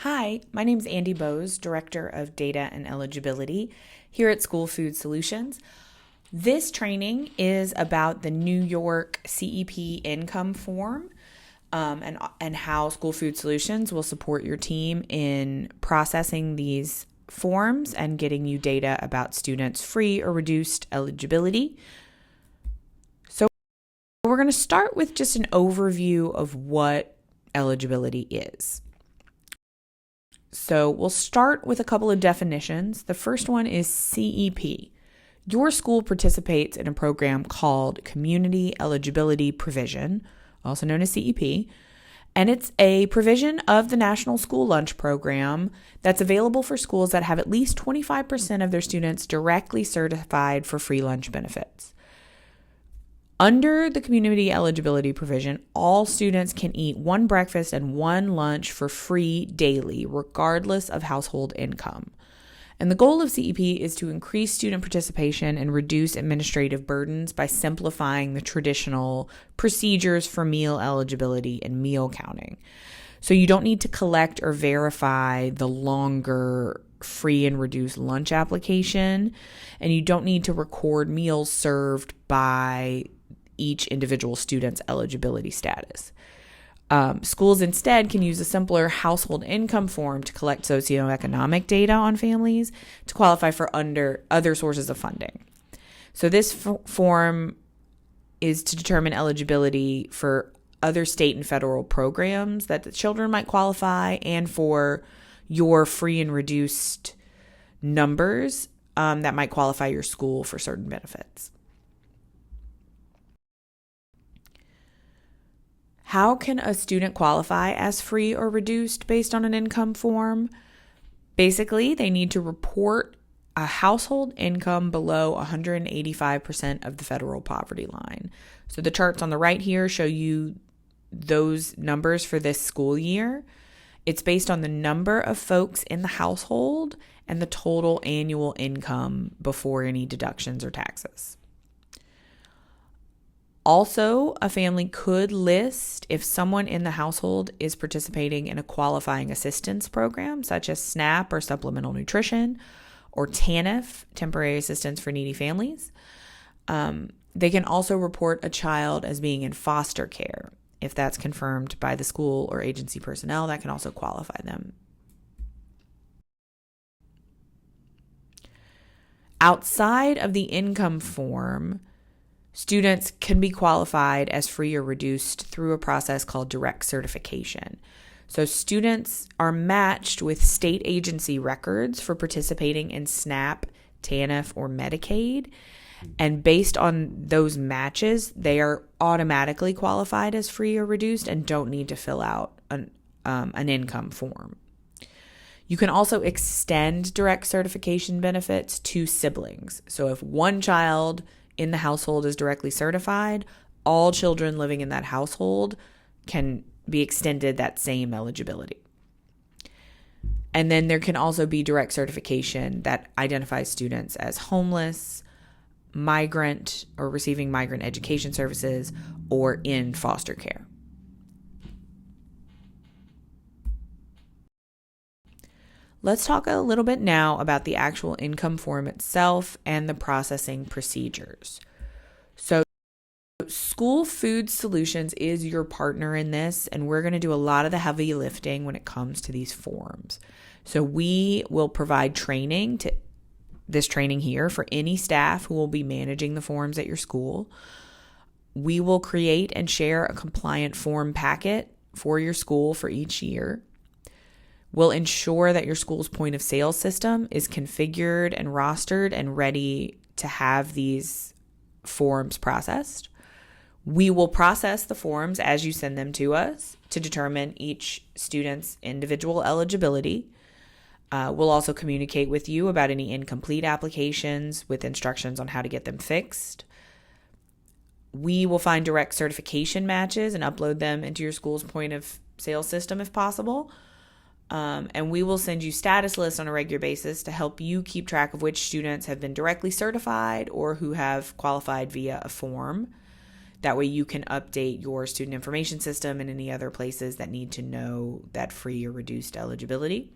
Hi, my name is Andee, Director of Data and Eligibility here at School Food Solutions. This training is about the New York CEP income form and how School Food Solutions will support your team in processing these forms and getting you data about students' free or reduced eligibility. So we're going to start with just an overview of what eligibility is. So we'll start with a couple of definitions. The first one is CEP. Your school participates in a program called Community Eligibility Provision, also known as CEP, and it's a provision of the National School Lunch Program that's available for schools that have at least 25% of their students directly certified for free lunch benefits. Under the community eligibility provision, all students can eat one breakfast and one lunch for free daily, regardless of household income. And the goal of CEP is to increase student participation and reduce administrative burdens by simplifying the traditional procedures for meal eligibility and meal counting. So you don't need to collect or verify the longer free and reduced lunch application, and you don't need to record meals served by each individual student's eligibility status. Schools instead can use a simpler household income form to collect socioeconomic data on families to qualify for other sources of funding. So this form is to determine eligibility for other state and federal programs that the children might qualify and for your free and reduced numbers that might qualify your school for certain benefits. How can a student qualify as free or reduced based on an income form? Basically, they need to report a household income below 185% of the federal poverty line. So the charts on the right here show you those numbers for this school year. It's based on the number of folks in the household and the total annual income before any deductions or taxes. Also, a family could list if someone in the household is participating in a qualifying assistance program, such as SNAP or supplemental nutrition, or TANF, temporary assistance for needy families. They can also report a child as being in foster care. If that's confirmed by the school or agency personnel, that can also qualify them. Outside of the income form, students can be qualified as free or reduced through a process called direct certification. So students are matched with state agency records for participating in SNAP, TANF, or Medicaid. And based on those matches, they are automatically qualified as free or reduced and don't need to fill out an income form. You can also extend direct certification benefits to siblings. So if one child in the household is directly certified, all children living in that household can be extended that same eligibility. And then there can also be direct certification that identifies students as homeless, migrant, or receiving migrant education services, or in foster care. Let's talk a little bit now about the actual income form itself and the processing procedures. So School Food Solutions is your partner in this, and we're going to do a lot of the heavy lifting when it comes to these forms. So we will provide this training here for any staff who will be managing the forms at your school. We will create and share a compliant form packet for your school for each year. We'll ensure that your school's point of sale system is configured and rostered and ready to have these forms processed. We will process the forms as you send them to us to determine each student's individual eligibility. We'll also communicate with you about any incomplete applications with instructions on how to get them fixed. We will find direct certification matches and upload them into your school's point of sale system if possible. And we will send you status lists on a regular basis to help you keep track of which students have been directly certified or who have qualified via a form. That way you can update your student information system and any other places that need to know that free or reduced eligibility.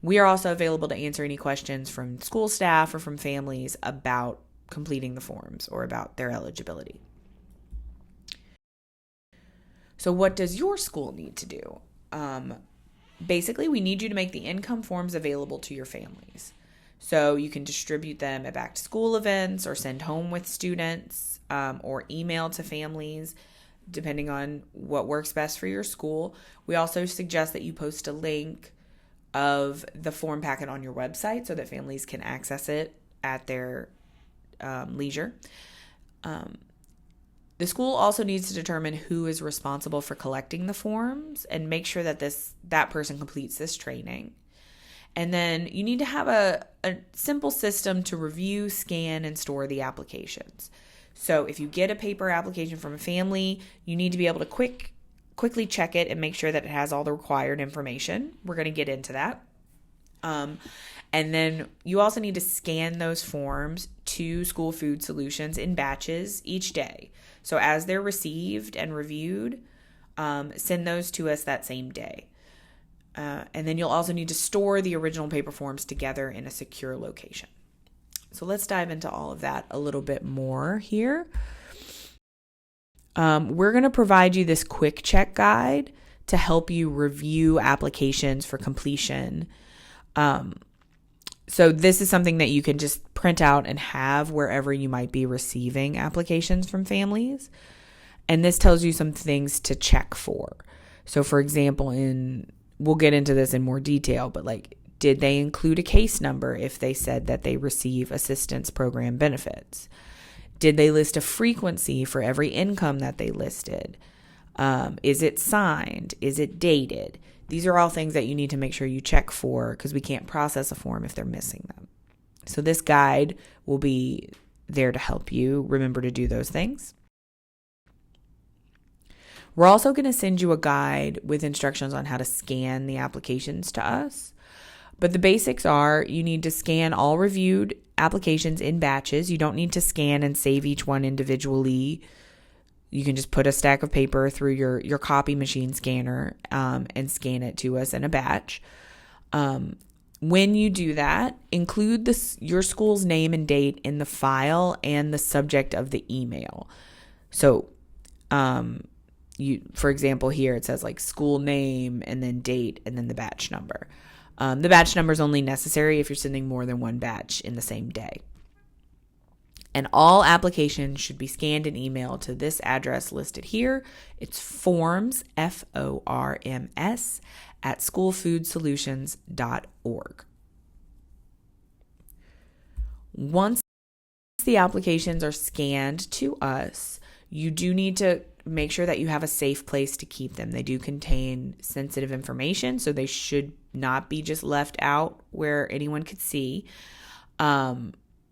We are also available to answer any questions from school staff or from families about completing the forms or about their eligibility. So what does your school need to do? Basically, we need you to make the income forms available to your families. So you can distribute them at back to school events or send home with students or email to families, depending on what works best for your school. We also suggest that you post a link of the form packet on your website so that families can access it at their leisure. The school also needs to determine who is responsible for collecting the forms and make sure that that person completes this training. And then you need to have a simple system to review, scan, and store the applications. So if you get a paper application from a family, you need to be able to quickly check it and make sure that it has all the required information. We're going to get into that. And then you also need to scan those forms to School Food Solutions in batches each day. So as they're received and reviewed, send those to us that same day. And then you'll also need to store the original paper forms together in a secure location. So let's dive into all of that a little bit more here. We're going to provide you this quick check guide to help you review applications for completion. So this is something that you can just print out and have wherever you might be receiving applications from families. And this tells you some things to check for. So for example, we'll get into this in more detail, but did they include a case number if they said that they receive assistance program benefits? Did they list a frequency for every income that they listed? Is it signed? Is it dated? These are all things that you need to make sure you check for because we can't process a form if they're missing them. So this guide will be there to help you remember to do those things. We're also going to send you a guide with instructions on how to scan the applications to us. But the basics are you need to scan all reviewed applications in batches. You don't need to scan and save each one individually. You can just put a stack of paper through your copy machine scanner and scan it to us in a batch. When you do that, include your school's name and date in the file and the subject of the email. So, for example, here it says school name and then date and then the batch number. The batch number is only necessary if you're sending more than one batch in the same day. And all applications should be scanned and emailed to this address listed here. It's forms, FORMS, at schoolfoodsolutions.org. Once the applications are scanned to us, you do need to make sure that you have a safe place to keep them. They do contain sensitive information, so they should not be just left out where anyone could see.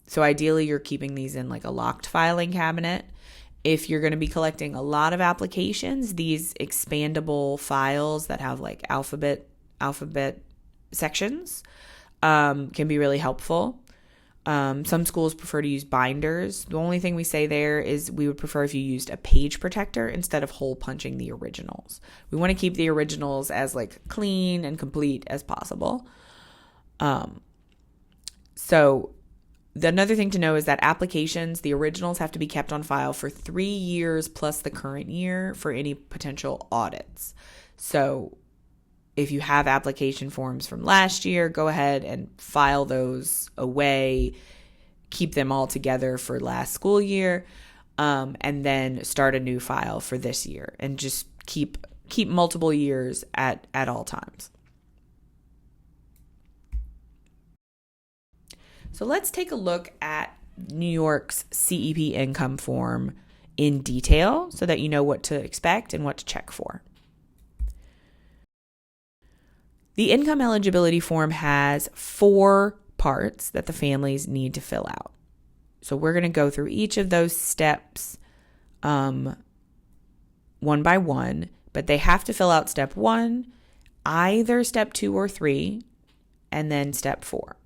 So ideally, you're keeping these in a locked filing cabinet. If you're going to be collecting a lot of applications, these expandable files that have alphabet sections can be really helpful. Some schools prefer to use binders. The only thing we say there is we would prefer if you used a page protector instead of hole punching the originals. We want to keep the originals as clean and complete as possible. So another thing to know is that applications, the originals have to be kept on file for 3 years plus the current year for any potential audits. So if you have application forms from last year, go ahead and file those away, keep them all together for last school year, and then start a new file for this year and just keep multiple years at all times. So let's take a look at New York's CEP income form in detail so that you know what to expect and what to check for. The income eligibility form has 4 parts that the families need to fill out. So we're going to go through each of those steps one by one, but they have to fill out step 1, either step 2 or 3, and then step 4.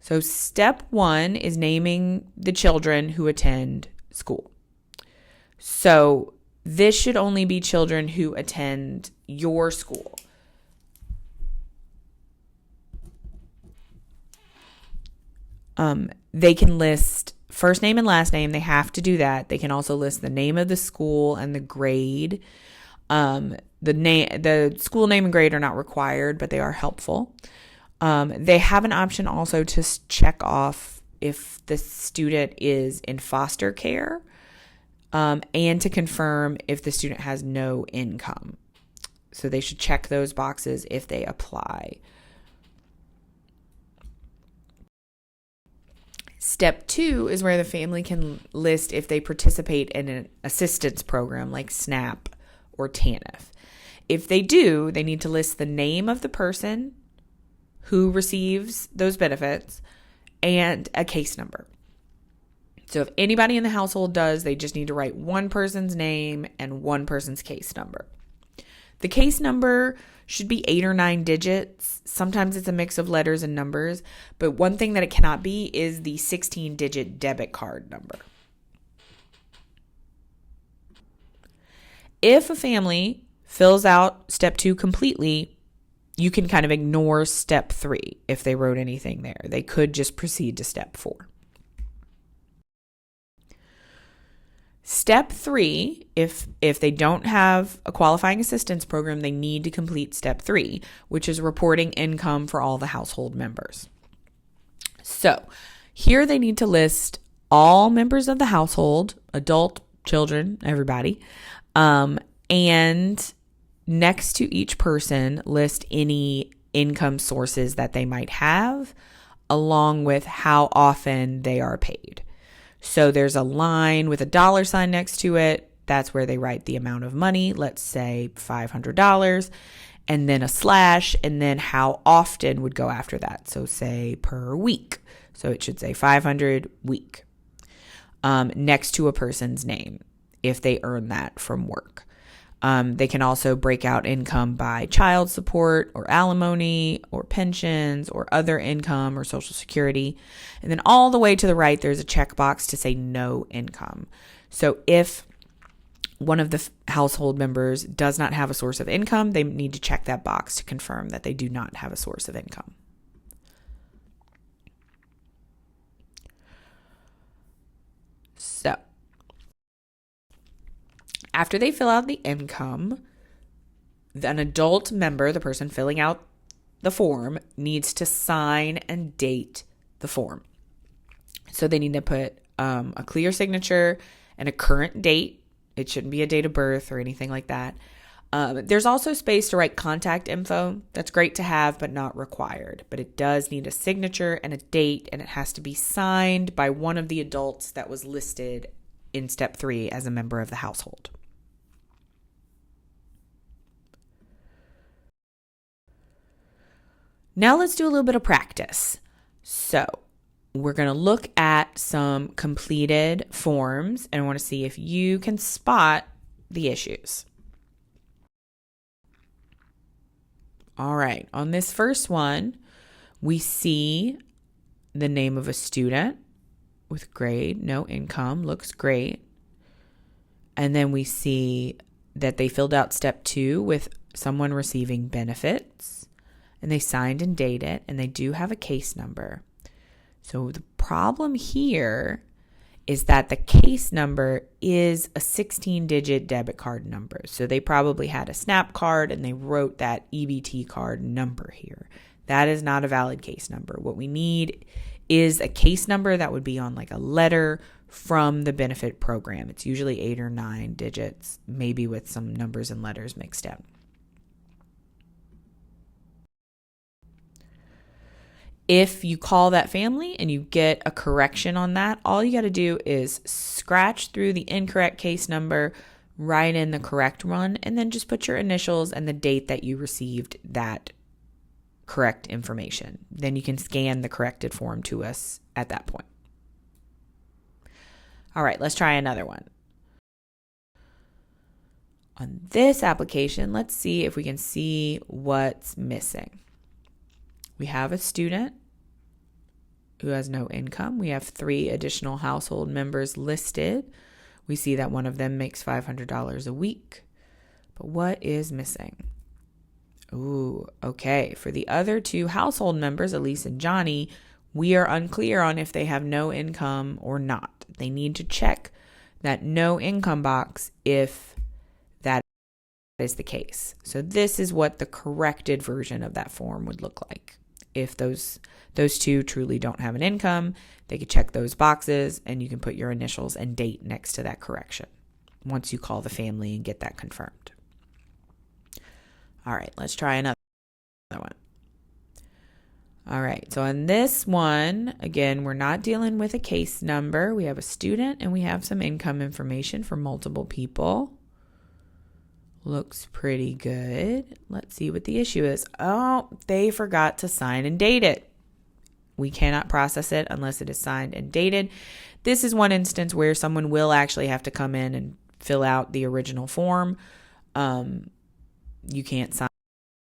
So step 1 is naming the children who attend school. So this should only be children who attend your school. They can list first name and last name. They have to do that. They can also list the name of the school and the grade. The school name and grade are not required, but they are helpful. They have an option also to check off if the student is in foster care, and to confirm if the student has no income. So they should check those boxes if they apply. Step 2 is where the family can list if they participate in an assistance program like SNAP or TANF. If they do, they need to list the name of the person who receives those benefits and a case number. So if anybody in the household does, they just need to write one person's name and one person's case number. The case number should be 8 or 9 digits. Sometimes it's a mix of letters and numbers, but one thing that it cannot be is the 16-digit debit card number. If a family fills out step 2 completely, you can kind of ignore step 3 if they wrote anything there. They could just proceed to step 4. Step 3, if they don't have a qualifying assistance program, they need to complete step 3, which is reporting income for all the household members. So here they need to list all members of the household, adult, children, everybody, and next to each person, list any income sources that they might have, along with how often they are paid. So there's a line with a dollar sign next to it. That's where they write the amount of money, let's say $500, and then a slash, and then how often would go after that. So say per week. So it should say 500 week, next to a person's name if they earn that from work. They can also break out income by child support or alimony or pensions or other income or Social Security. And then all the way to the right, there's a checkbox to say no income. So if one of the household members does not have a source of income, they need to check that box to confirm that they do not have a source of income. So after they fill out the income, an adult member, the person filling out the form, needs to sign and date the form. So they need to put a clear signature and a current date. It shouldn't be a date of birth or anything like that. There's also space to write contact info. That's great to have, but not required. But it does need a signature and a date, and it has to be signed by one of the adults that was listed in step 3 as a member of the household. Now let's do a little bit of practice. So we're going to look at some completed forms and I want to see if you can spot the issues. All right, on this first one, we see the name of a student with grade, no income, looks great. And then we see that they filled out step 2 with someone receiving benefits. And they signed and dated, and they do have a case number. So the problem here is that the case number is a 16-digit debit card number. So they probably had a SNAP card, and they wrote that EBT card number here. That is not a valid case number. What we need is a case number that would be on like a letter from the benefit program. It's usually 8 or 9 digits, maybe with some numbers and letters mixed in. If you call that family and you get a correction on that, all you got to do is scratch through the incorrect case number, write in the correct one, and then just put your initials and the date that you received that correct information. Then you can scan the corrected form to us at that point. All right, let's try another one. On this application, let's see if we can see what's missing. We have a student who has no income. We have 3 additional household members listed. We see that one of them makes $500 a week. But what is missing? Ooh, okay. For the other 2 household members, Elise and Johnny, we are unclear on if they have no income or not. They need to check that no income box if that is the case. So this is what the corrected version of that form would look like. If those 2 truly don't have an income, they could check those boxes and you can put your initials and date next to that correction once you call the family and get that confirmed. All right, let's try another one. All right, so on this one, again, we're not dealing with a case number. We have a student and we have some income information for multiple people. Looks pretty good. Let's see what the issue is. Oh, they forgot to sign and date it. We cannot process it unless it is signed and dated. This is one instance where someone will actually have to come in and fill out the original form. You can't sign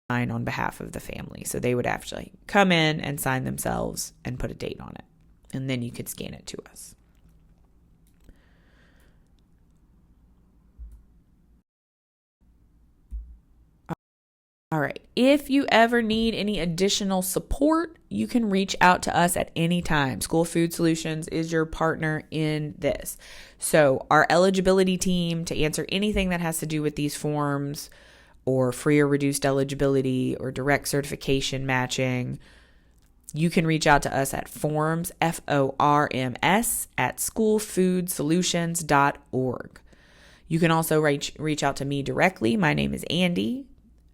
on behalf of the family. So they would actually come in and sign themselves and put a date on it. And then you could scan it to us. All right. If you ever need any additional support, you can reach out to us at any time. School Food Solutions is your partner in this. So our eligibility team to answer anything that has to do with these forms or free or reduced eligibility or direct certification matching, you can reach out to us at forms, FORMS, at schoolfoodsolutions.org. You can also reach out to me directly. My name is Andee.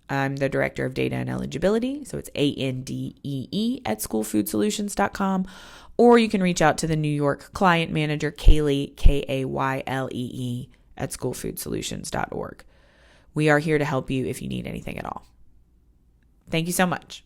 I'm the Director of Data and Eligibility, so it's ANDEE at schoolfoodsolutions.com, or you can reach out to the New York Client Manager, Kaylee, Kaylee, at schoolfoodsolutions.org. We are here to help you if you need anything at all. Thank you so much.